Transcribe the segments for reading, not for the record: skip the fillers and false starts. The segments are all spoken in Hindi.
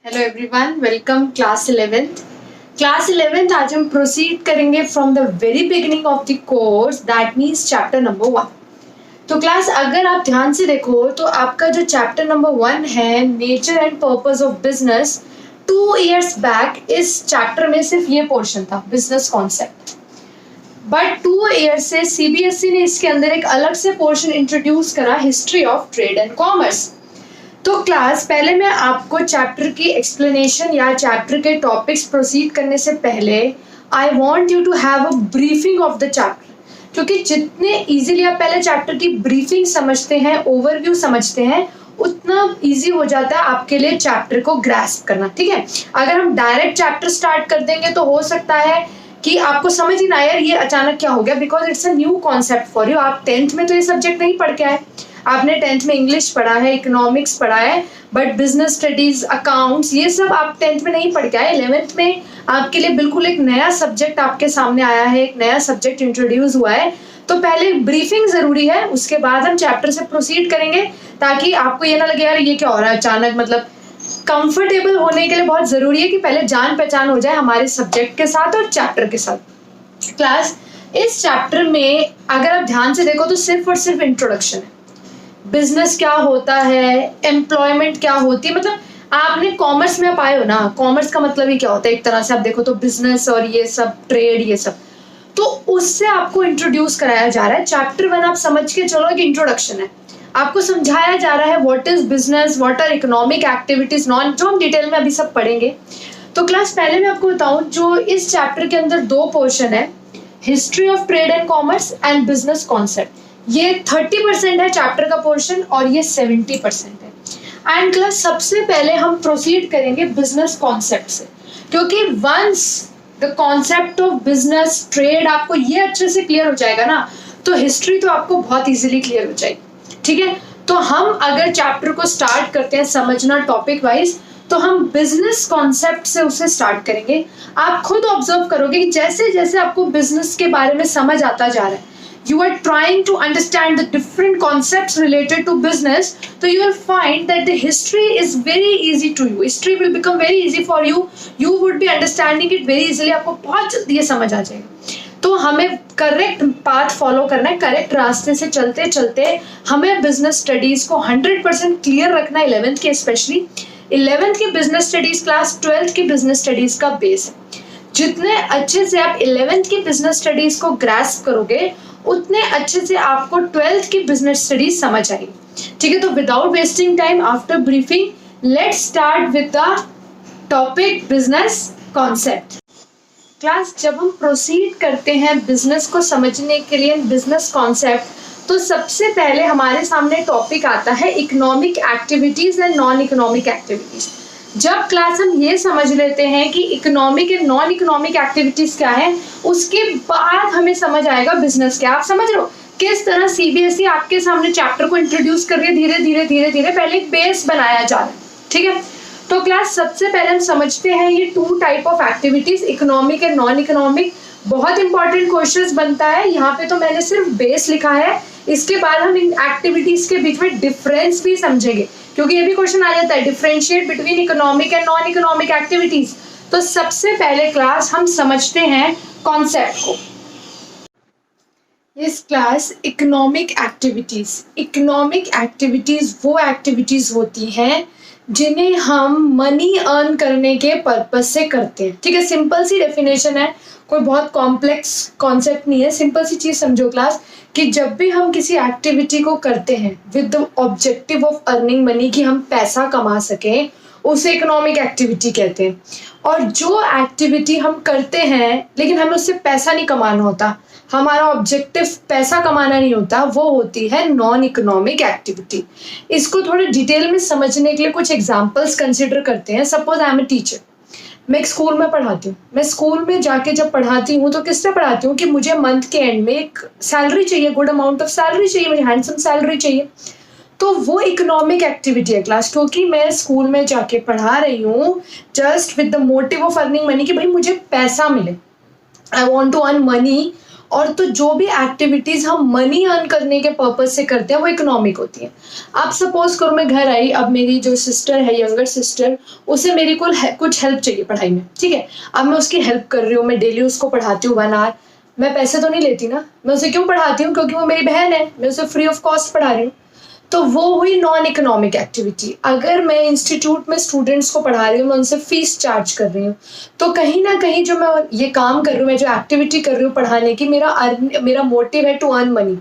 Hello everyone, welcome class 11th। Class 11th आज हम प्रोसीड करेंगे from the very beginning of the course, that means chapter number 1। तो क्लास अगर आप ध्यान से देखो तो आपका जो चैप्टर नंबर 1 है, nature and purpose of business, 2 years back इस चैप्टर में सिर्फ ये पोर्शन था, बिजनेस कॉन्सेप्ट। बट 2 years से सीबीएसई ने इसके अंदर एक अलग से पोर्शन इंट्रोड्यूस करा, history of trade and commerce. तो क्लास पहले मैं आपको चैप्टर की एक्सप्लेनेशन या चैप्टर के टॉपिक्स प्रोसीड करने से पहले I want you to have a briefing of the chapter, क्योंकि जितने इजीली आप पहले चैप्टर की ब्रीफिंग समझते हैं, ओवरव्यू समझते हैं, उतना इजी हो जाता है आपके लिए चैप्टर को ग्रास्प करना। ठीक है, अगर हम डायरेक्ट चैप्टर स्टार्ट कर देंगे तो हो सकता है कि आपको समझ ही ना आए यार ये अचानक क्या हो गया, because it's a new concept for you. आप 10th में तो ये सब्जेक्ट नहीं पढ़ के आए, आपने 10th में इंग्लिश पढ़ा है, इकोनॉमिक्स पढ़ा है, बट बिजनेस स्टडीज, अकाउंट्स, ये सब आप 10th में नहीं पढ़ के आए। 11th में आपके लिए बिल्कुल एक नया सब्जेक्ट आपके सामने आया है, एक नया सब्जेक्ट इंट्रोड्यूस हुआ है। तो पहले ब्रीफिंग जरूरी है, उसके बाद हम चैप्टर से प्रोसीड करेंगे, ताकि आपको ये ना लगे यार ये क्या हो रहा है अचानक। मतलब कंफर्टेबल होने के लिए बहुत जरूरी है कि पहले जान पहचान हो जाए हमारे सब्जेक्ट के साथ और चैप्टर के साथ। क्लास इस चैप्टर में अगर आप ध्यान से देखो तो सिर्फ और सिर्फ इंट्रोडक्शन है। बिजनेस क्या होता है, एम्प्लॉयमेंट क्या होती है, मतलब आपने कॉमर्स में आप आए हो ना, कॉमर्स का मतलब ही क्या होता है एक तरह से आप देखो तो बिजनेस और ये सब ट्रेड ये सब, तो उससे आपको इंट्रोड्यूस कराया जा रहा है। चैप्टर 1 आप समझ के चलो एक इंट्रोडक्शन है, आपको समझाया जा रहा है what is business, what are economic activities, non, जो हम डिटेल में अभी सब पढ़ेंगे। तो क्लास पहले मैं आपको बताऊं, जो इस चैप्टर के अंदर 2 पोर्शन है, history of trade and commerce and business concept. ये 30% है चैप्टर का पोर्शन और ये 70% है। एंड क्लास सबसे पहले हम प्रोसीड करेंगे बिजनेस कॉन्सेप्ट से, क्योंकि once the concept of business trade आपको ये अच्छे से क्लियर हो जाएगा ना, तो हिस्ट्री तो आपको बहुत इजीली क्लियर हो जाएगी। ठीक है, तो हम अगर चैप्टर को स्टार्ट करते हैं समझना टॉपिक वाइज, तो हम बिजनेस कॉन्सेप्ट से उसे स्टार्ट करेंगे। आप खुद ऑब्जर्व करोगे कि जैसे जैसे आपको बिजनेस के बारे में समझ आता जा रहा है, you are trying to understand the different concepts related to business, so you will find that the history is very easy to you. History will become very easy for you. You would be understanding it very easily. आपको बहुत जल्दी ये समझ आ जाएगा। तो हमें करेक्ट पाथ फॉलो करना है, करेक्ट रास्ते से चलते चलते हमें बिजनेस स्टडीज को 100% क्लियर रखना है। 11th के स्पेशली 11th की बिजनेस स्टडीज क्लास 12th की बिजनेस स्टडीज का बेस है। जितने अच्छे से आप 11th की बिजनेस स्टडीज को ग्रास्प करोगे, उतने अच्छे से आपको 12th की बिजनेस स्टडीज समझ आएगी। ठीक है, तो without wasting time, after briefing, let's start with the topic business concept. Class जब हम प्रोसीड करते हैं बिजनेस को समझने के लिए, बिजनेस कॉन्सेप्ट, तो सबसे पहले हमारे सामने टॉपिक आता है economic activities and non economic activities. जब क्लास हम ये समझ लेते हैं कि economic and non economic activities क्या है, उसके बाद हमें समझ आएगा बिजनेस क्या। आप समझ रहे हो किस तरह सीबीएसई आपके सामने चैप्टर को इंट्रोड्यूस कर रही है, धीरे धीरे धीरे धीरे पहले एक बेस बनाया जा रहा है। ठीक है, तो क्लास सबसे पहले हम समझते हैं ये 2 type of activities, economic and non economic. बहुत इंपॉर्टेंट क्वेश्चन बनता है यहाँ पे, तो मैंने सिर्फ बेस लिखा है। इसके बाद हम इन एक्टिविटीज के बीच में डिफरेंस भी समझेंगे, क्योंकि ये भी क्वेश्चन आ जाता है, differentiate between economic and non economic activities. तो सबसे पहले क्लास हम समझते हैं कॉन्सेप्ट को। इस class economic activities, economic activities वो एक्टिविटीज होती हैं जिन्हें हम मनी अर्न करने के पर्पस से करते हैं। ठीक है, सिंपल सी डेफिनेशन है, कोई बहुत कॉम्प्लेक्स कॉन्सेप्ट नहीं है। सिंपल सी चीज समझो क्लास, कि जब भी हम किसी एक्टिविटी को करते हैं with the objective of earning money, कि हम पैसा कमा सकें, उसे इकोनॉमिक एक्टिविटी कहते हैं। और जो एक्टिविटी हम करते हैं लेकिन हमें उससे पैसा नहीं कमाना होता, हमारा ऑब्जेक्टिव पैसा कमाना नहीं होता, वो होती है नॉन इकोनॉमिक एक्टिविटी। इसको थोड़े डिटेल में समझने के लिए कुछ एग्जांपल्स कंसिडर करते हैं। Suppose I am a teacher, मैं एक स्कूल में पढ़ाती हूँ। मैं स्कूल में जाके जब पढ़ाती हूँ तो किससे पढ़ाती हूँ कि मुझे मंथ के एंड में एक सैलरी चाहिए, गुड अमाउंट ऑफ सैलरी चाहिए, मुझे हैंडसम सैलरी चाहिए। तो वो इकोनॉमिक एक्टिविटी है क्लास, क्योंकि मैं स्कूल में जाके पढ़ा रही हूँ just with the motive of earning money, कि भाई मुझे पैसा मिले, I want to earn money. और तो जो भी एक्टिविटीज हम मनी अर्न करने के पर्पज से करते हैं वो इकोनॉमिक होती है। आप सपोज करो मैं घर आई, अब मेरी जो सिस्टर है, यंगर सिस्टर, उसे मेरी कुछ हेल्प चाहिए पढ़ाई में, ठीक है। अब मैं उसकी हेल्प कर रही हूँ, मैं डेली उसको पढ़ाती हूँ 1 आवर, मैं पैसे तो नहीं लेती ना, मैं उसे क्यों पढ़ाती हूँ? क्योंकि वो मेरी बहन है, मैं उसे फ्री ऑफ कॉस्ट पढ़ा रही हूँ। तो वो हुई नॉन इकोनॉमिक एक्टिविटी। अगर मैं इंस्टीट्यूट में स्टूडेंट्स को पढ़ा रही हूँ, मैं उनसे फीस चार्ज कर रही हूँ, तो कहीं ना कहीं जो मैं ये काम कर रही हूँ, मैं जो एक्टिविटी कर रही हूँ पढ़ाने की, मेरा मोटिव है टू अर्न मनी।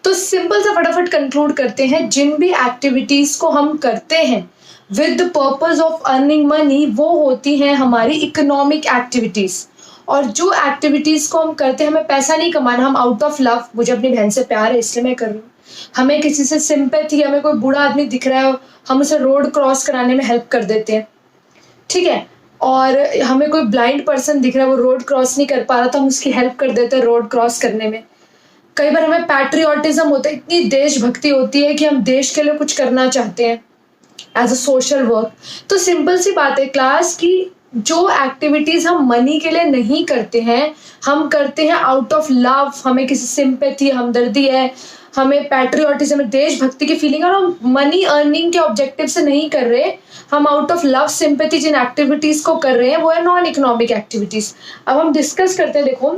तो सिंपल सा फटाफट कंक्लूड करते हैं, जिन भी एक्टिविटीज को हम करते हैं with the purpose of earning money, वो होती हैं हमारी इकोनॉमिक एक्टिविटीज। और जो एक्टिविटीज को हम करते हैं, हमें पैसा नहीं कमाना, हम आउट ऑफ लव, मुझे अपनी बहन से प्यार है इसलिए मैं कर रही हूँ, हमें किसी से सिंपैथी, हमें कोई बूढ़ा आदमी दिख रहा है, हम उसे रोड क्रॉस कराने में हेल्प कर देते हैं, ठीक है। और हमें कोई ब्लाइंड पर्सन दिख रहा है, वो रोड क्रॉस नहीं कर पा रहा, तो हम उसकी हेल्प कर देते हैं रोड क्रॉस करने में। कई बार हमें पैट्रियोटिज्म होता है, इतनी देशभक्ति होती है कि हम देश के लिए कुछ करना चाहते हैं एज अ सोशल वर्क। तो सिंपल सी बात है क्लास की, जो एक्टिविटीज हम मनी के लिए नहीं करते हैं, हम करते हैं आउट ऑफ लव, हमें किसी सिंपैथी, हमदर्दी है, हमें पैट्रियोटिज्म, देशभक्ति की फीलिंग, और हम मनी अर्निंग के ऑब्जेक्टिव से नहीं कर रहे, हम आउट ऑफ लव सिंपैथी जिन एक्टिविटीज को कर रहे हैं वो है नॉन इकोनॉमिक एक्टिविटीज। अब हम डिस्कस करते हैं, देखो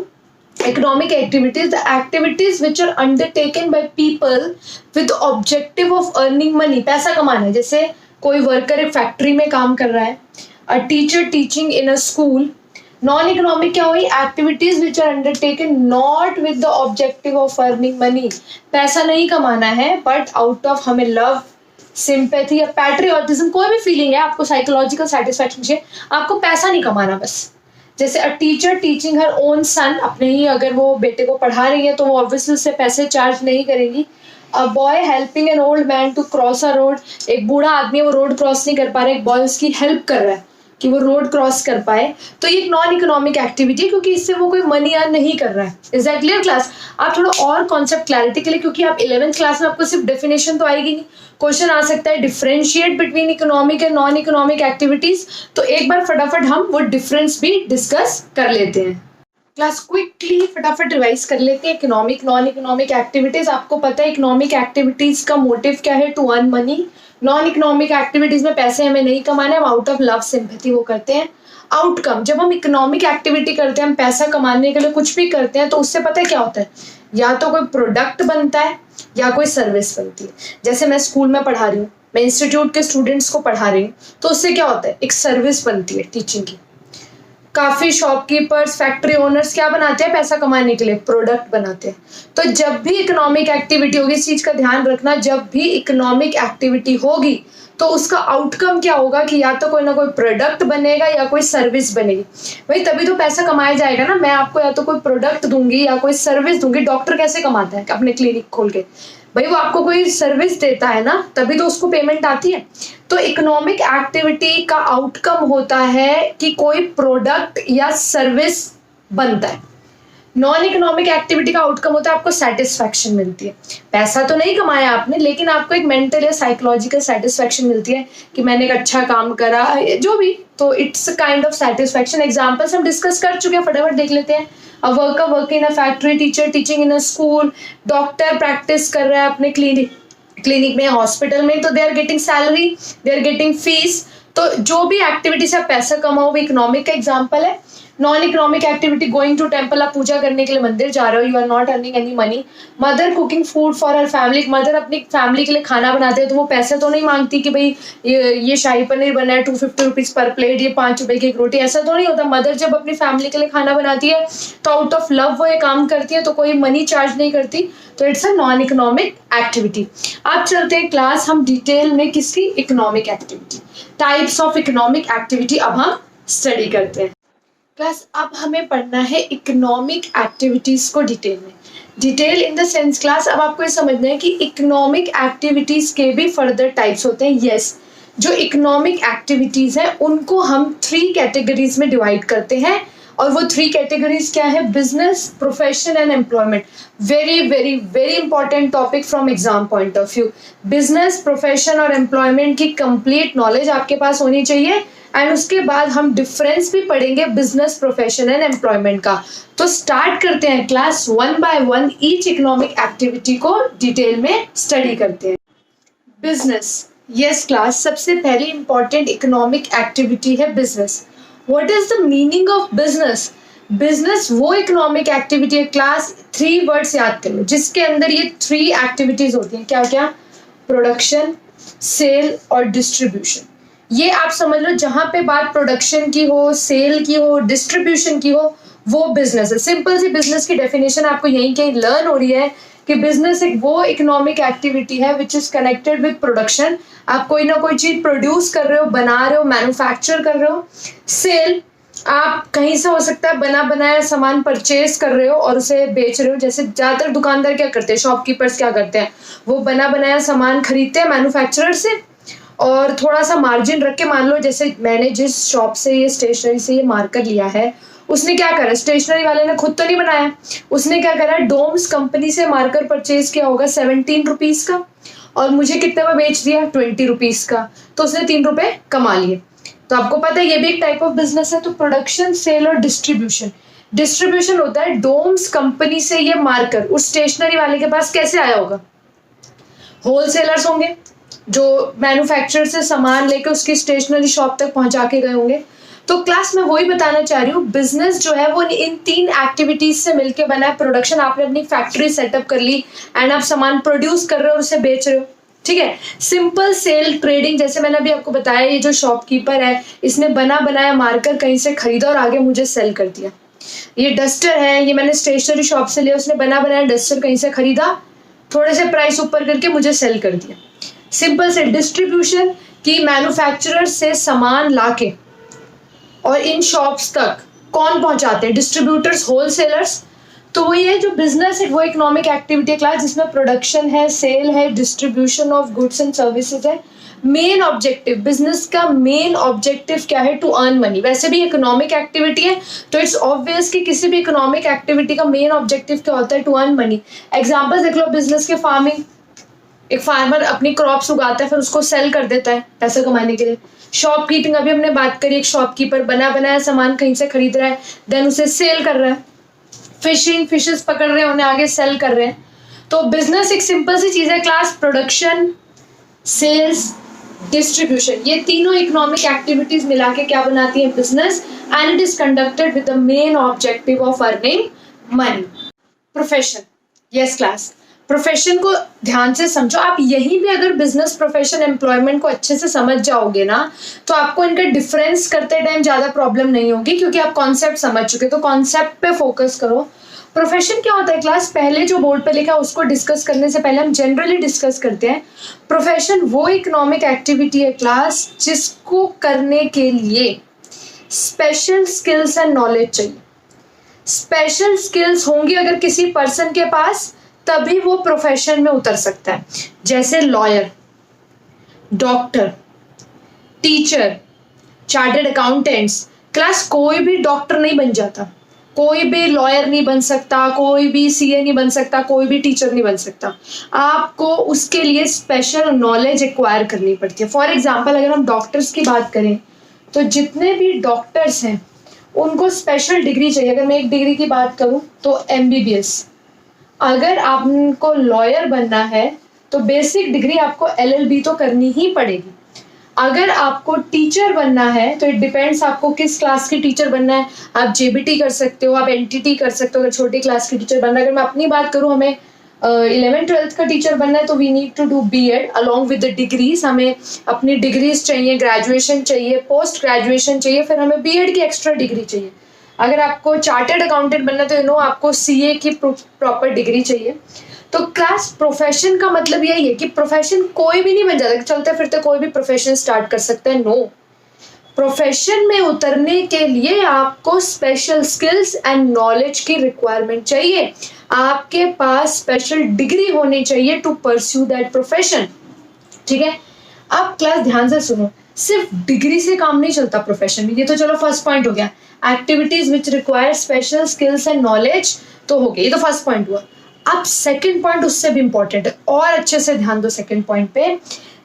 economic activities, the activities which are undertaken by people with the objective of earning money, पैसा कमाना है। जैसे कोई वर्कर एक फैक्ट्री में काम कर रहा है, a teacher teaching in a school। Non economic क्या हुई? Activities which are undertaken not with the objective of earning money, पैसा नहीं कमाना है बट आउट ऑफ हमें लव, सिंपैथी या पैट्रियोटिज्म, कोई भी फीलिंग है, आपको साइकोलॉजिकल सेटिस्फैक्शन चाहिए, आपको पैसा नहीं कमाना बस। जैसे a teacher teaching her own son, अपने ही अगर वो बेटे को पढ़ा रही है तो वो ऑब्वियसली उससे पैसे चार्ज नहीं करेंगी। A boy helping an old man to cross a road, एक बूढ़ा आदमी है वो रोड क्रॉस नहीं कर पा रहा है, एक बॉय उसकी हेल्प कर रहा है कि वो रोड क्रॉस कर पाए, तो ये एक नॉन इकोनॉमिक एक्टिविटी है क्योंकि इससे वो कोई मनी अर्न नहीं कर रहा है। Is that clear class? आप थोड़ा और कॉन्सेप्ट क्लैरिटी के लिए, क्योंकि आप 11th क्लास में आपको सिर्फ डेफिनेशन तो आएगी नहीं, क्वेश्चन आ सकता है differentiate between economic and non economic activities, तो एक बार फटाफट हम वो डिफरेंस भी डिस्कस कर लेते हैं। क्लास क्विकली फटाफट रिवाइज कर लेते हैं। इकोनॉमिक नॉन इकोनॉमिक एक्टिविटीज, आपको पता है इकोनॉमिक एक्टिविटीज का मोटिव क्या है? To earn money. Non economic activities में पैसे हमें नहीं कमाने, हम आउट ऑफ लव सिंपैथी वो करते हैं। आउटकम, जब हम इकोनॉमिक एक्टिविटी करते हैं, हम पैसा कमाने के लिए कुछ भी करते हैं, तो उससे पता है क्या होता है? या तो कोई प्रोडक्ट बनता है या कोई सर्विस बनती है। जैसे मैं स्कूल में पढ़ा रही हूँ, मैं इंस्टीट्यूट के स्टूडेंट्स को पढ़ा रही हूँ, तो उससे क्या होता है? एक सर्विस बनती है टीचिंग की। काफी शॉपकीपर्स, फैक्ट्री ओनर्स क्या बनाते हैं पैसा कमाने के लिए? प्रोडक्ट बनाते हैं। तो जब भी इकोनॉमिक एक्टिविटी होगी, इस चीज का ध्यान रखना, जब भी इकोनॉमिक एक्टिविटी होगी तो उसका आउटकम क्या होगा कि या तो कोई ना कोई प्रोडक्ट बनेगा या कोई सर्विस बनेगी। भाई तभी तो पैसा कमाया जाएगा ना। मैं आपको या तो कोई प्रोडक्ट दूंगी या कोई सर्विस दूंगी। डॉक्टर कैसे कमाता है अपने क्लिनिक खोल के? भाई वो आपको कोई सर्विस देता है ना, तभी तो उसको पेमेंट आती है। तो इकोनॉमिक एक्टिविटी का आउटकम होता है कि कोई प्रोडक्ट या सर्विस बनता है। नॉन इकोनॉमिक एक्टिविटी का आउटकम होता है आपको सेटिस्फैक्शन मिलती है। पैसा तो नहीं कमाया आपने, लेकिन आपको एक मेंटल या साइकोलॉजिकल सेटिस्फैक्शन मिलती है कि मैंने एक अच्छा काम करा, जो भी, तो it's kind of satisfaction. Examples हम डिस्कस कर चुके हैं, फटाफट देख लेते हैं। A worker working in a factory, teacher teaching in a school, doctor practice कर रहा है अपने क्लिनिक में, हॉस्पिटल में, तो they are getting salary, they are getting fees. तो जो भी एक्टिविटी से आप पैसा कमाओ वो इकोनॉमिक का एग्जाम्पल है। Non economic activity, going to temple, आप पूजा करने के लिए मंदिर जा रहे हो, you are not earning any money. Mother cooking food for her family, mother अपनी फैमिली के लिए खाना बनाते हैं, तो वो पैसे तो नहीं मांगती कि भाई ये शाही पनीर बना है 250 रुपीज पर प्लेट, ये 5 रुपए की एक रोटी, ऐसा तो नहीं होता। मदर जब अपनी फैमिली के लिए खाना बनाती है तो आउट ऑफ लव वो ये काम करती है, तो कोई मनी चार्ज नहीं करती, तो it's a non economic activity. अब चलते हैं क्लास हम डिटेल में किसकी? Economic activity, types of economic activity अब हम स्टडी करते हैं। क्लास अब हमें पढ़ना है इकोनॉमिक एक्टिविटीज को डिटेल में। Detail in the sense class, अब आपको ये समझना है कि इकोनॉमिक एक्टिविटीज के भी फर्दर टाइप्स होते हैं। यस, जो इकोनॉमिक एक्टिविटीज हैं उनको हम 3 कैटेगरीज में डिवाइड करते हैं, और वो 3 कैटेगरीज क्या है? Business, profession and employment. Very very very important topic from exam point of view. Business, profession और एम्प्लॉयमेंट की कंप्लीट नॉलेज आपके पास होनी चाहिए। एंड उसके बाद हम डिफरेंस भी पढ़ेंगे बिजनेस, प्रोफेशन एंड एम्प्लॉयमेंट का। तो स्टार्ट करते हैं class, one by one each economic activity को डिटेल में स्टडी करते हैं। बिजनेस, यस क्लास, सबसे पहली इंपॉर्टेंट इकोनॉमिक एक्टिविटी है business. What is the meaning of business? Business वो इकोनॉमिक एक्टिविटी है क्लास, 3 वर्ड्स याद कर लो जिसके अंदर ये 3 एक्टिविटीज होती हैं। क्या क्या? प्रोडक्शन, सेल और डिस्ट्रीब्यूशन। ये आप समझ लो, जहां पे बात प्रोडक्शन की हो, सेल की हो, डिस्ट्रीब्यूशन की हो, वो बिजनेस है। सिंपल सी बिजनेस की डेफिनेशन आपको यहीं कहीं लर्न हो रही है कि बिजनेस एक वो इकोनॉमिक एक्टिविटी है which is connected with production. आप कोई ना कोई चीज प्रोड्यूस कर रहे हो, बना रहे हो, मैन्युफैक्चर कर रहे हो। सेल, आप कहीं से हो सकता है बना बनाया सामान परचेज कर रहे हो और उसे बेच रहे हो। जैसे ज्यादातर दुकानदार क्या करते हैं, शॉपकीपर्स क्या करते हैं, वो बना बनाया सामान खरीदते हैं मैन्युफैक्चरर से और थोड़ा सा मार्जिन रख के, मान लो जैसे मैंने जिस शॉप से ये स्टेशनरी से ये मार्कर लिया है, उसने क्या करा, स्टेशनरी वाले ने खुद तो नहीं बनाया, उसने क्या करा, डोम्स कंपनी से मार्कर परचेज किया होगा 17 रुपीज का और मुझे कितने में बेच दिया, 20 रुपीज का, तो उसने 3 रुपए कमा लिए। तो आपको पता है ये भी एक टाइप ऑफ बिजनेस है। तो प्रोडक्शन, सेल और डिस्ट्रीब्यूशन। डिस्ट्रीब्यूशन होता है डोम्स कंपनी से ये मार्कर उस स्टेशनरी वाले के पास कैसे आया होगा, होलसेलर्स होंगे जो मैन्युफैक्चरर से सामान लेकर उसकी स्टेशनरी शॉप तक पहुंचा के गए होंगे। तो क्लास में वही बताना चाह रही हूँ, बिजनेस जो है वो इन 3 एक्टिविटीज से मिलकर बना है। प्रोडक्शन, आपने अपनी फैक्ट्री सेटअप कर ली एंड आप सामान प्रोड्यूस कर रहे हो और उसे बेच रहे हो, ठीक है। सिंपल सेल, ट्रेडिंग, जैसे मैंने अभी आपको बताया, ये जो शॉपकीपर है इसने बना बनाया मार्कर कहीं से खरीदा और आगे मुझे सेल कर दिया। ये डस्टर है, ये मैंने स्टेशनरी शॉप से लिया, उसने बना बनाया डस्टर कहीं से खरीदा, थोड़े से प्राइस ऊपर करके मुझे सेल कर दिया। सिंपल से डिस्ट्रीब्यूशन की मैन्युफैक्चरर से सामान लाके और इन शॉप्स तक कौन पहुंचाते हैं, डिस्ट्रीब्यूटर्स, होलसेलर्स। तो वो ये जो बिजनेस है वो इकोनॉमिक एक्टिविटी क्लास जिसमें प्रोडक्शन है, सेल है, distribution of goods and services है। मेन ऑब्जेक्टिव, बिजनेस का मेन ऑब्जेक्टिव क्या है, टू अर्न मनी। वैसे भी इकोनॉमिक एक्टिविटी है तो इट्स ऑब्वियस कि किसी भी इकोनॉमिक एक्टिविटी का मेन ऑब्जेक्टिव क्या होता है, टू अर्न मनी। एग्जाम्पल देख लो बिजनेस के, फार्मिंग, एक फार्मर अपनी क्रॉप्स उगाता है फिर उसको सेल कर देता है पैसा कमाने के लिए। शॉपकीपिंग, अभी हमने बात करी, एक शॉपकीपर बना बनाया सामान कहीं से खरीद रहा है देन उसे सेल कर रहा है। फिशिंग, फिशेस पकड़ रहे हैं उन्हें आगे सेल कर रहे हैं। तो बिजनेस एक सिंपल सी चीज है क्लास, प्रोडक्शन, सेल्स, डिस्ट्रीब्यूशन, ये तीनों इकोनॉमिक एक्टिविटीज मिला के क्या बनाती है, business, and it is conducted with the main objective of earning money. Profession, yes class, profession को ध्यान से समझो। आप यहीं भी अगर बिजनेस, प्रोफेशन, एम्प्लॉयमेंट को अच्छे से समझ जाओगे ना तो आपको इनका डिफरेंस करते टाइम ज्यादा प्रॉब्लम नहीं होगी क्योंकि आप कॉन्सेप्ट समझ चुके। तो कॉन्सेप्ट पे फोकस करो। प्रोफेशन क्या होता है क्लास, पहले जो बोर्ड पे लिखा उसको डिस्कस करने से पहले हम जनरली डिस्कस करते हैं। प्रोफेशन वो इकोनॉमिक एक्टिविटी है क्लास जिसको करने के लिए स्पेशल स्किल्स एंड नॉलेज चाहिए। स्पेशल स्किल्स होंगी अगर किसी पर्सन के पास तभी वो प्रोफेशन में उतर सकता है। जैसे lawyer, doctor, teacher, chartered accountants. Class कोई भी डॉक्टर नहीं बन जाता, कोई भी लॉयर नहीं बन सकता, कोई भी सीए नहीं बन सकता, कोई भी टीचर नहीं बन सकता। आपको उसके लिए स्पेशल नॉलेज एक्वायर करनी पड़ती है। फॉर एग्जाम्पल अगर हम डॉक्टर्स की बात करें तो जितने भी डॉक्टर्स हैं उनको स्पेशल डिग्री चाहिए। अगर मैं एक डिग्री की बात करूं तो MBBS। अगर आपको लॉयर बनना है तो बेसिक डिग्री आपको LLB तो करनी ही पड़ेगी। अगर आपको टीचर बनना है तो इट डिपेंड्स आपको किस क्लास की टीचर बनना है। आप JBT कर सकते हो, आप NTT कर सकते हो अगर छोटी क्लास की टीचर बनना है। अगर मैं अपनी बात करूं, हमें 11th-12th का टीचर बनना है तो we need to do B.Ed along with the degrees. हमें अपनी डिग्रीज चाहिए, ग्रेजुएशन चाहिए, पोस्ट ग्रेजुएशन चाहिए, फिर हमें B.Ed की एक्स्ट्रा डिग्री चाहिए। अगर आपको चार्टर्ड अकाउंटेंट बनना है तो आपको CA की प्रॉपर डिग्री चाहिए। तो क्लास प्रोफेशन का मतलब यही है कि प्रोफेशन कोई भी नहीं बन जाता, चलते फिरते कोई भी प्रोफेशन स्टार्ट कर सकता है। नो, प्रोफेशन में उतरने के लिए आपको स्पेशल स्किल्स एंड नॉलेज की रिक्वायरमेंट चाहिए। आपके पास स्पेशल डिग्री होनी चाहिए टू परस्यू दैट प्रोफेशन, ठीक है। अब क्लास ध्यान से सुनो, सिर्फ डिग्री से काम नहीं चलता प्रोफेशन में। ये तो चलो फर्स्ट पॉइंट हो गया, activities which require special skills and knowledge तो हो गया, ये तो फर्स्ट पॉइंट हुआ। अब सेकंड पॉइंट उससे भी इंपॉर्टेंट है, और अच्छे से ध्यान दो सेकंड पॉइंट पे।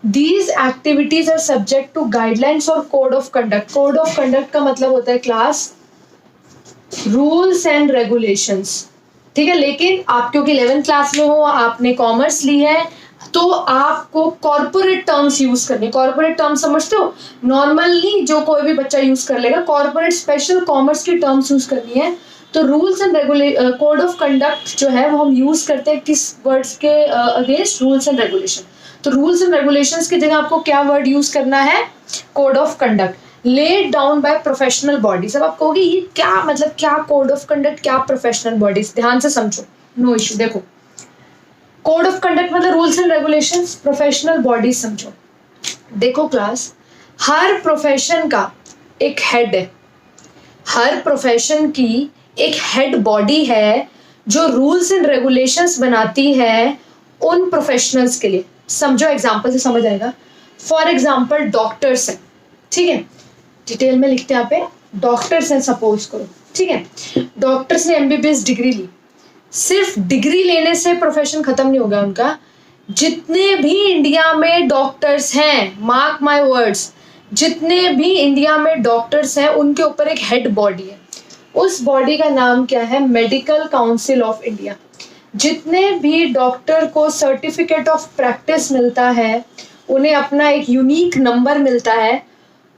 These activities are subject to guidelines और code of conduct. Code of conduct का मतलब होता है क्लास रूल्स एंड रेगुलेशंस, ठीक है। लेकिन आप क्योंकि 11th क्लास में हो, आपने कॉमर्स ली है, तो आपको कॉर्पोरेट टर्म्स यूज करने। कॉर्पोरेट टर्म्स समझते हो, नॉर्मली जो कोई भी बच्चा यूज कर लेगा, कॉर्पोरेट स्पेशल कॉमर्स की टर्म्स यूज करनी है। तो rules and code of conduct जो है वो हम यूज करते हैं किस वर्ड्स के अगेंस्ट? Rules and regulation. तो रूल्स एंड रेगुलेशंस की जगह आपको क्या वर्ड यूज करना है? Code of conduct, laid down by professional bodies. अब आप कहोगे ये क्या मतलब, क्या कोड ऑफ कंडक्ट, क्या प्रोफेशनल बॉडीज? ध्यान से समझो, नो इश्यू। देखो, कोड ऑफ कंडक्ट मतलब rules and regulations, professional bodies समझो। देखो क्लास, हर प्रोफेशन का एक हेड है, हर प्रोफेशन की एक हेड बॉडी है जो रूल्स एंड रेगुलेशंस बनाती है उन प्रोफेशनल्स के लिए। समझो, एग्जांपल से समझ आएगा। फॉर एग्जांपल डॉक्टर्स हैं, ठीक है, डिटेल में लिखते हैं यहाँ पे। डॉक्टर्स हैं सपोज करो, ठीक है, डॉक्टर्स ने एमबीबीएस डिग्री ली। सिर्फ डिग्री लेने से प्रोफेशन खत्म नहीं होगा उनका। जितने भी इंडिया में डॉक्टर्स हैं, मार्क माय वर्ड्स, जितने भी इंडिया में डॉक्टर्स हैं उनके ऊपर एक हेड बॉडी है। उस बॉडी का नाम क्या है? Medical Council of India. जितने भी डॉक्टर को सर्टिफिकेट ऑफ प्रैक्टिस मिलता है, उन्हें अपना एक यूनिक नंबर मिलता है,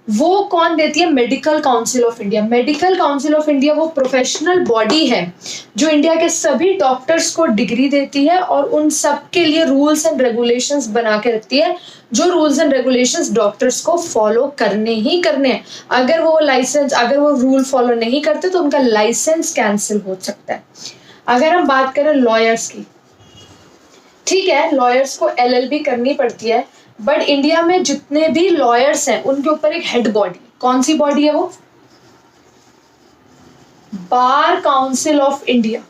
वो कौन देती है? Medical Council of India. Medical Council of India वो प्रोफेशनल बॉडी है जो इंडिया के सभी डॉक्टर्स को डिग्री देती है और उन सब के लिए रूल्स एंड रेगुलेशंस बना के रखती है, जो रूल्स एंड रेगुलेशंस डॉक्टर्स को फॉलो करने ही करने हैं। अगर वो रूल फॉलो नहीं करते तो उनका लाइसेंस कैंसिल हो सकता है। अगर हम बात करें लॉयर्स की, ठीक है, लॉयर्स को एलएलबी करनी पड़ती है, बट इंडिया में जितने भी लॉयर्स हैं उनके ऊपर एक हेड बॉडी। कौन सी बॉडी है वो? बार Council of India.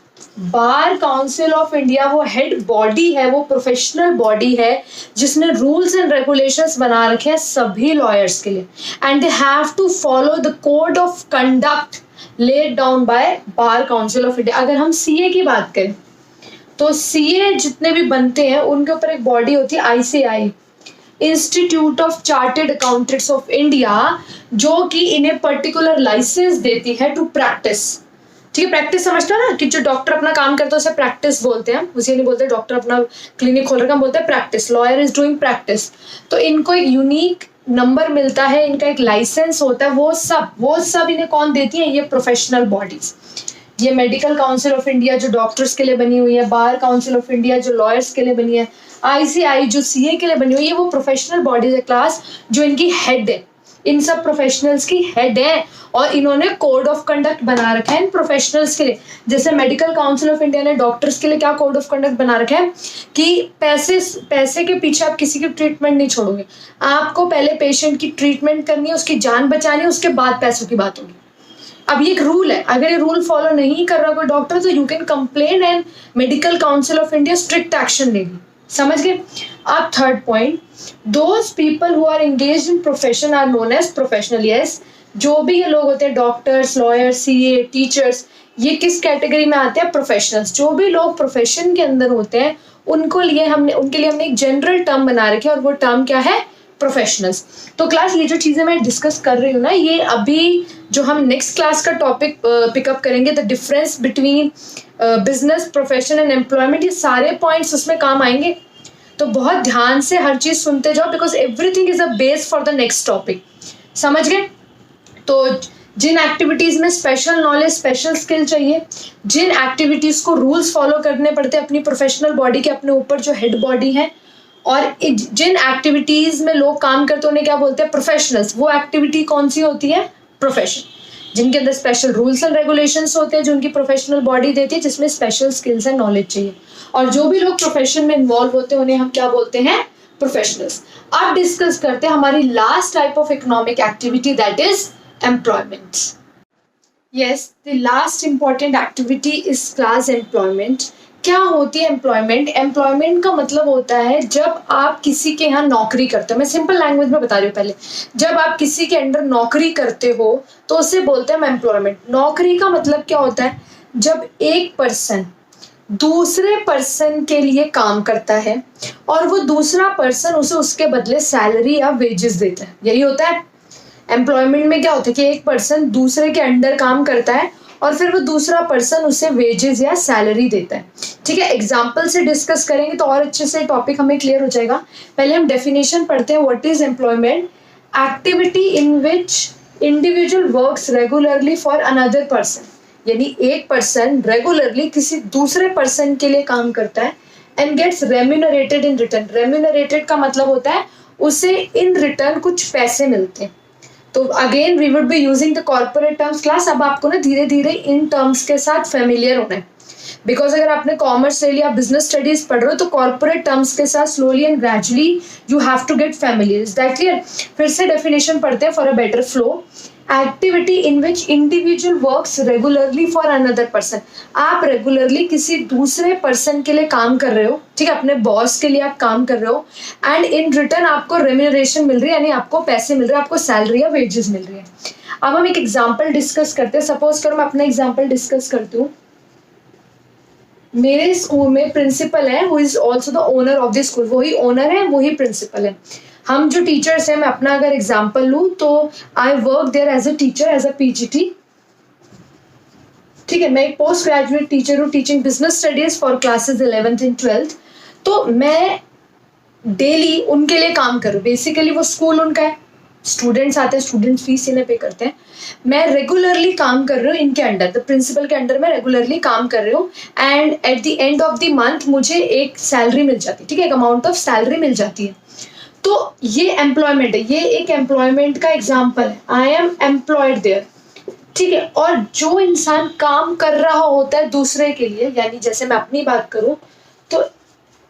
Bar Council of India वो हेड बॉडी है, वो प्रोफेशनल बॉडी है जिसने रूल्स एंड रेगुलेशंस बना रखे हैं सभी लॉयर्स के लिए, and they have to follow the code of conduct laid down by Bar Council of India. अगर हम सीए की बात करें तो सीए जितने भी बनते हैं उनके ऊपर एक बॉडी होती है ICI, institute of chartered accountants of India, जो कि इन्हें पर्टिकुलर लाइसेंस देती है टू प्रैक्टिस। ठीक है, प्रैक्टिस समझते हो ना, कि जो डॉक्टर अपना काम करता है उसे प्रैक्टिस बोलते हैं। उसे नहीं बोलते डॉक्टर अपना क्लिनिक खोल रहा है, हम बोलते हैं practice. Lawyer is doing practice. तो इनको एक यूनिक नंबर मिलता है, इनका एक लाइसेंस होता है। वो सब इन्हें कौन देती है? ये प्रोफेशनल बॉडीज। ये मेडिकल काउंसिल ऑफ इंडिया जो डॉक्टर्स के लिए बनी हुई है, बार काउंसिल ऑफ इंडिया जो लॉयर्स के लिए बनी है, आईसीआई जो सीए के लिए बनी हुई है, वो प्रोफेशनल बॉडीज है क्लास, जो इनकी हेड है, इन सब प्रोफेशनल्स की हेड है, और इन्होंने कोड ऑफ कंडक्ट बना रखा है इन प्रोफेशनल्स के लिए। जैसे मेडिकल काउंसिल ऑफ इंडिया ने डॉक्टर्स के लिए क्या कोड ऑफ कंडक्ट बना रखा है कि पैसे के पीछे आप किसी की ट्रीटमेंट नहीं छोड़ोगे। आपको पहले पेशेंट की ट्रीटमेंट करनी है, उसकी जान बचानी है, उसके बाद पैसों की बात होगी। अब ये एक रूल है, अगर ये रूल फॉलो नहीं कर रहा कोई डॉक्टर तो you can complain and Medical Council of India strict action लेगी। समझ गए? अब third point, those people who are engaged in profession are known as professional. Yes, जो भी ये लोग होते हैं, डॉक्टर्स, लॉयर्स, सीए, टीचर्स, ये किस कैटेगरी में आते हैं? प्रोफेशनल्स। जो भी लोग प्रोफेशन के अंदर होते हैं उनके लिए हमने एक जनरल टर्म बना रखी है, और वो टर्म क्या है? प्रोफेशनल्स। तो क्लास, ये जो चीजें मैं डिस्कस कर रही हूँ ना, ये अभी जो हम नेक्स्ट क्लास का टॉपिक पिकअप करेंगे, the difference between business, profession and employment, ये सारे पॉइंट्स उसमें काम आएंगे। तो बहुत ध्यान से हर चीज सुनते जाओ, because everything is a base for the next topic. समझ गए? तो जिन एक्टिविटीज में स्पेशल नॉलेज, स्पेशल स्किल चाहिए, जिन एक्टिविटीज को रूल्स फॉलो करने पड़ते हैं अपनी प्रोफेशनल बॉडी के अपने ऊपर जो हेड बॉडी है, और जिन एक्टिविटीज में लोग काम करते हैं उन्हें क्या बोलते हैं? प्रोफेशनल्स। वो एक्टिविटी कौन सी होती है? प्रोफेशन, जिनके अंदर स्पेशल रूल्स एंड रेगुलेशंस होते हैं, जो उनकी प्रोफेशनल बॉडी देती है, जिसमें स्पेशल स्किल्स एंड नॉलेज चाहिए। और जो भी लोग प्रोफेशन में इन्वॉल्व होते हैं उन्हें हम क्या बोलते हैं? प्रोफेशनल्स। अब डिस्कस करते हैं हमारी last type of economic activity, that is employment. Yes, the last important activity is class employment. क्या होती है एम्प्लॉयमेंट? एम्प्लॉयमेंट का मतलब होता है जब आप किसी के यहाँ नौकरी करते हो। मैं सिंपल लैंग्वेज में बता रही हूँ पहले। जब आप किसी के अंडर नौकरी करते हो तो उसे बोलते हैं एम्प्लॉयमेंट। नौकरी का मतलब क्या होता है? जब एक पर्सन दूसरे पर्सन के लिए काम करता है और वो दूसरा पर्सन उसे उसके बदले सैलरी या वेजेस देता है। यही होता है एम्प्लॉयमेंट में। क्या होता है कि एक पर्सन दूसरे के अंडर काम करता है और फिर वो दूसरा पर्सन उसे वेजेस या सैलरी देता है। ठीक है, एग्जाम्पल से डिस्कस करेंगे तो और अच्छे से टॉपिक हमें क्लियर हो जाएगा। पहले हम डेफिनेशन पढ़ते हैं। What is employment? Activity in which individual works regularly for another person, यानी एक पर्सन रेगुलरली किसी दूसरे पर्सन के लिए काम करता है एंड गेट्स रेम्यूनरेटेड इन रिटर्न। रेम्यूनरेटेड का मतलब होता है उसे इन रिटर्न कुछ पैसे मिलते हैं। तो again we would be using the corporate terms class. अब आपको ना धीरे धीरे इन टर्म्स के साथ फेमिलियर होना है, बिकॉज अगर आपने कॉमर्स ले लिया, बिजनेस स्टडीज पढ़ रहे हो, तो कॉर्पोरेट टर्म्स के साथ slowly and gradually you have to get familiar. Is that clear? फिर से डेफिनेशन पढ़ते हैं for a better flow. Activity in which individual works regularly for another person. आप रेगुलरली किसी दूसरे पर्सन के लिए काम कर रहे हो, ठीक है, अपने बॉस के लिए आप काम कर रहे हो एंड इन रिटर्न आपको रेम्यूनरेशन मिल रही है, यानी आपको पैसे मिल रहे हैं, आपको सैलरी या वेजेस मिल रही है। अब हम एक एग्जाम्पल डिस्कस करते हैं। सपोज करो मैं अपना एग्जाम्पल डिस्कस करती हूँ। मेरे स्कूल में प्रिंसिपल है who is also the owner of the school. वही ओनर है, वही प्रिंसिपल है। हम जो टीचर्स हैं, मैं अपना अगर एग्जाम्पल लूँ तो I work there as a teacher, as a PGT. ठीक है, मैं एक पोस्ट ग्रेजुएट टीचर हूँ teaching business studies for classes 11th and 12th। तो मैं डेली उनके लिए काम करूँ। बेसिकली वो स्कूल उनका है, स्टूडेंट्स आते हैं, स्टूडेंट्स फीस इन्हें पे करते हैं। मैं रेगुलरली काम कर रही हूँ इनके अंडर, द प्रिंसिपल के अंडर मैं रेगुलरली काम कर रही हूँ and at the end of the month मुझे एक सैलरी मिल जाती है। ठीक है, एक अमाउंट ऑफ सैलरी मिल जाती है। तो ये एम्प्लॉयमेंट है, ये एक एम्प्लॉयमेंट का एग्जाम्पल है। I am employed there. ठीक है, और जो इंसान काम कर रहा होता है दूसरे के लिए, यानी जैसे मैं अपनी बात करूं तो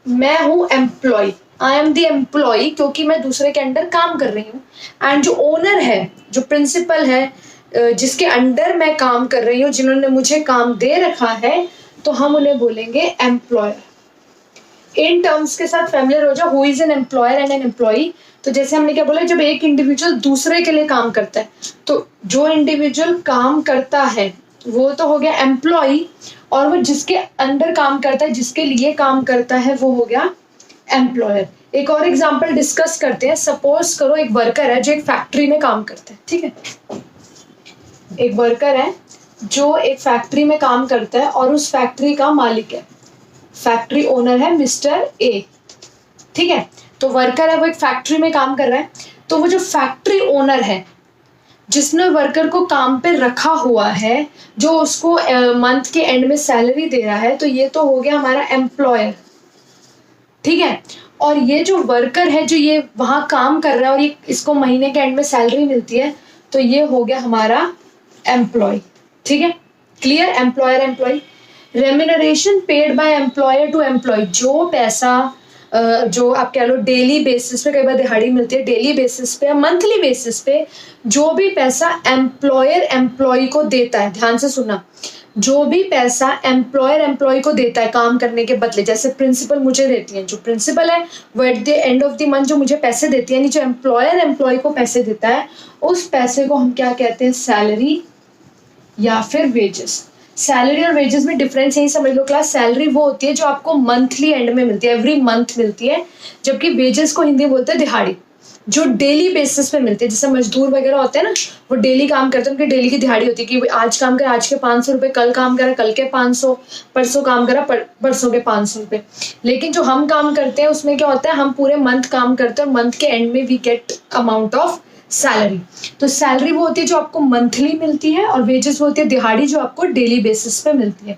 मैं हूं employee, I am the employee, क्योंकि मैं दूसरे के अंडर काम कर रही हूँ। एंड जो ओनर है, जो प्रिंसिपल है, जिसके अंडर मैं काम कर रही हूँ, जिन्होंने मुझे काम दे रखा है, तो हम उन्हें बोलेंगे एम्प्लॉयर। इन टर्म्स के साथ फैमिलियर हो जाओ। Who is an employer and an employee. तो जैसे हमने क्या बोला, जब एक इंडिविजुअल दूसरे के लिए काम करता है, तो जो इंडिविजुअल काम करता है वो तो हो गया एम्प्लॉई, और वो जिसके अंडर काम करता है, जिसके लिए काम करता है, वो हो गया एम्प्लॉयर। एक और एग्जांपल डिस्कस करते हैं। सपोज करो एक वर्कर है जो एक फैक्ट्री में काम करता है। ठीक है, एक वर्कर है जो एक फैक्ट्री में काम करता है और उस फैक्ट्री का मालिक है, फैक्ट्री ओनर है मिस्टर ए। ठीक है, तो वर्कर है, वो एक फैक्ट्री में काम कर रहा है। तो वो जो फैक्ट्री ओनर है, जिसने वर्कर को काम पे रखा हुआ है, जो उसको मंथ के एंड में सैलरी दे रहा है, तो ये तो हो गया हमारा एम्प्लॉयर। ठीक है, और ये जो वर्कर है जो ये वहां काम कर रहा है और ये इसको महीने के एंड में सैलरी मिलती है, तो ये हो गया हमारा एम्प्लॉय। ठीक है, clear? Employer employee. Remuneration paid by employer to employee. जो पैसा जो आप कह लो डेली बेसिस पे, कई बार दिहाड़ी मिलती है, डेली बेसिस पे या मंथली बेसिस पे जो भी पैसा एम्प्लॉयर एम्प्लॉय को देता है, ध्यान से सुनना, जो भी पैसा एम्प्लॉयर एम्प्लॉय को देता है काम करने के बदले, जैसे प्रिंसिपल मुझे देती है, जो प्रिंसिपल है वो at the end of the month जो मुझे पैसे देती है, यानी जो एम्प्लॉयर एम्प्लॉय को पैसे देता है, उस पैसे को हम क्या कहते हैं? सैलरी या फिर वेजेस। सैलरी और वेजेस में डिफरेंस यही समझ लो क्लास। सैलरी वो होती है जो आपको मंथली एंड में मिलती है, एवरी मंथ मिलती है, जबकि वेजेस को हिंदी बोलते हैं दिहाड़ी, जो डेली बेसिस पे मिलती है। जैसे मजदूर वगैरह होते हैं ना, वो डेली काम करते हैं, उनकी डेली की दिहाड़ी होती है कि आज काम करा आज के 500 रुपये, कल काम करा कल के 500, परसों काम करा परसों के 500 रुपये। लेकिन जो हम काम करते हैं उसमें क्या होता है, हम पूरे मंथ काम करते हैं और मंथ के एंड में we get amount of salary. तो सैलरी वो होती है जो आपको मंथली मिलती है और वेजेस वो होती है दिहाड़ी, जो आपको डेली बेसिस पे मिलती है।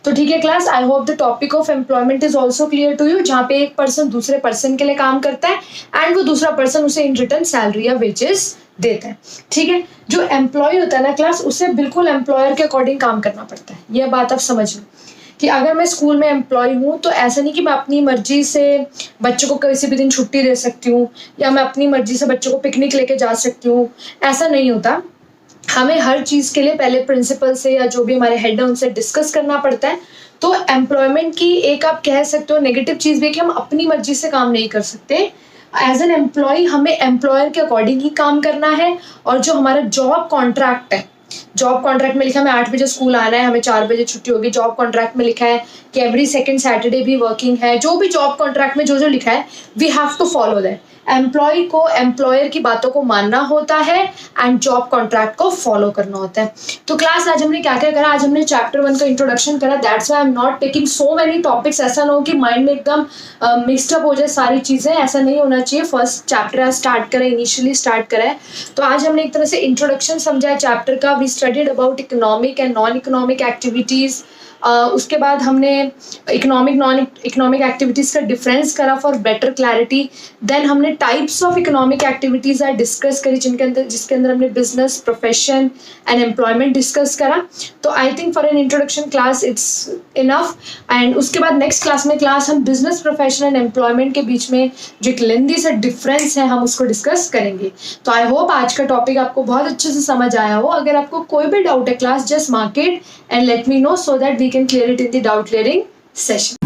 तो ठीक है class, I hope the topic of employment is also clear to you, जहाँ पे एक पर्सन दूसरे पर्सन के लिए काम करता है एंड वो दूसरा पर्सन उसे इन रिटर्न सैलरी या वेजेस देता है। ठीक है, जो एम्प्लॉय होता है ना क्लास, उसे बिल्कुल एम्प्लॉयर के अकॉर्डिंग काम करना पड़ता है। यह बात आप समझ लो कि अगर मैं स्कूल में एम्प्लॉय हूँ तो ऐसा नहीं कि मैं अपनी मर्जी से बच्चों को किसी भी दिन छुट्टी दे सकती हूँ या मैं अपनी मर्जी से बच्चों को पिकनिक लेके जा सकती हूँ, ऐसा नहीं होता। हमें हर चीज़ के लिए पहले प्रिंसिपल से या जो भी हमारे हेड है उनसे डिस्कस करना पड़ता है। तो एम्प्लॉयमेंट की एक आप कह सकते हो नेगेटिव चीज़ भी है कि हम अपनी मर्जी से काम नहीं कर सकते। एज एन एम्प्लॉय हमें एम्प्लॉयर के अकॉर्डिंग ही काम करना है, और जो हमारा जॉब कॉन्ट्रैक्ट है जॉब कॉन्ट्रैक्ट में लिखा है हमें 8 बजे स्कूल आना है, हमें 4 बजे छुट्टी होगी। जॉब कॉन्ट्रैक्ट में लिखा है कि एवरी सेकंड सैटरडे भी वर्किंग है। जो भी जॉब कॉन्ट्रैक्ट में जो जो लिखा है we have to follow that. Employee को एम्प्लॉयर की बातों को मानना होता है एंड जॉब कॉन्ट्रैक्ट को फॉलो करना होता है। तो क्लास आज हमने क्या क्या करा, आज हमने चैप्टर 1 का इंट्रोडक्शन करा। That's why I am not taking so many topics. ऐसा ना हो कि माइंड में एकदम मिक्सड अप हो जाए सारी चीज़ें, ऐसा नहीं होना चाहिए। फर्स्ट चैप्टर आज स्टार्ट करें, इनिशियली स्टार्ट करा है। तो आज हमने एक तरह से इंट्रोडक्शन समझा है चैप्टर का। We studied about economic and non economic activities. उसके बाद हमने इकोनॉमिक नॉन इकोनॉमिक एक्टिविटीज़ का डिफरेंस करा फॉर बेटर क्लैरिटी। देन हमने टाइप्स ऑफ इकोनॉमिक एक्टिविटीज़ आज डिस्कस करी जिसके अंदर हमने business, profession and employment discuss करा। तो I think for an introduction class it's enough. And उसके बाद नेक्स्ट क्लास में हम बिजनेस, प्रोफेशन एंड एम्प्लॉयमेंट के बीच में जो एक लेंदी सा डिफरेंस है हम उसको डिस्कस करेंगे। तो आई होप आज का टॉपिक आपको बहुत अच्छे से समझ आया हो। अगर आपको कोई भी डाउट है class, just mark it and let me know so that we can clear it in the doubt clearing session.